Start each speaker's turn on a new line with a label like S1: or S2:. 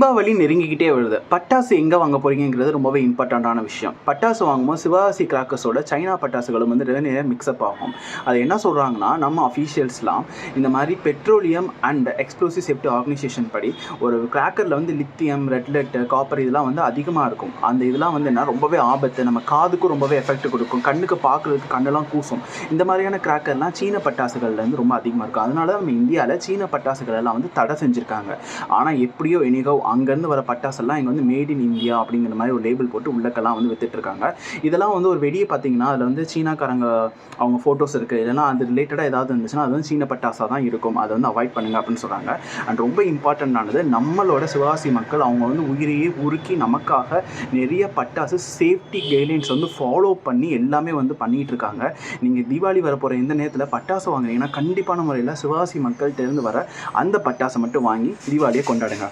S1: தீபாவளி நெருங்கிக்கிட்டே வருது. பட்டாசு எங்கே வாங்க போறீங்கங்கிறது ரொம்பவே இம்பார்ட்டன்ட்டான விஷயம். பட்டாசு வாங்கும்போது சிவகாசி கிராக்கர்ஸோட சைனா பட்டாசுகளும் வந்து நிறைய மிக்ஸ்அப் ஆகும். அது என்ன சொல்கிறாங்கன்னா, நம்ம அஃபீஷியல்ஸ்லாம் இந்த மாதிரி petroleum and explosive safety organisation படி ஒரு கிராக்கரில் வந்து லித்தியம், ரெட் லெட், காப்பர் இதெல்லாம் வந்து அதிகமாக இருக்கும். அந்த இதெல்லாம் வந்து என்ன ரொம்பவே ஆபத்து. நம்ம காதுக்கும் ரொம்பவே எஃபெக்ட் கொடுக்கும். கண்ணுக்கு பார்க்குறதுக்கு கண்ணெல்லாம் கூசும். இந்த மாதிரியான கிராக்கர்லாம் சீன பட்டாசுகள்லேருந்து ரொம்ப அதிகமாக இருக்கும். அதனால நம்ம இந்தியாவில் சீன பட்டாசுகள் எல்லாம் வந்து தடை செஞ்சுருக்காங்க. ஆனால் எப்படியோ எனிகோ அங்கேருந்து வர பட்டாசெல்லாம் இங்கே வந்து மேட் இன் இந்தியா அப்படிங்கிற மாதிரி ஒரு லேபிள் போட்டு உள்ளக்கெல்லாம் வந்து வித்துட்ருக்காங்க. இதெல்லாம் வந்து ஒரு வெடியை பார்த்தீங்கன்னா அதில் வந்து சீனாக்காரங்க அவங்க ஃபோட்டோஸ் இருக்குது. இல்லைனா அது ரிலேட்டடாக ஏதாவது இருந்துச்சுன்னா அது வந்து சீன பட்டாசாக தான் இருக்கும். அதை வந்து அவாய்ட் பண்ணுங்க அப்படின்னு சொல்கிறாங்க. அண்ட் ரொம்ப இம்பார்ட்டண்ட்டானது, நம்மளோட சிவகாசி மக்கள் அவங்க வந்து உயிரையே உருக்கி நமக்காக நிறைய பட்டாசு சேஃப்டி கைட்லைன்ஸ் வந்து ஃபாலோ பண்ணி எல்லாமே வந்து பண்ணிகிட்டு இருக்காங்க. நீங்கள் தீபாவளி வரப்போகிற இந்த நேரத்தில் பட்டாசு வாங்குறீங்கன்னா கண்டிப்பான முறையில் சிவகாசி மக்கள்கிட்டேருந்து வர அந்த பட்டாசை மட்டும் வாங்கி தீபாவளியை கொண்டாடுங்க.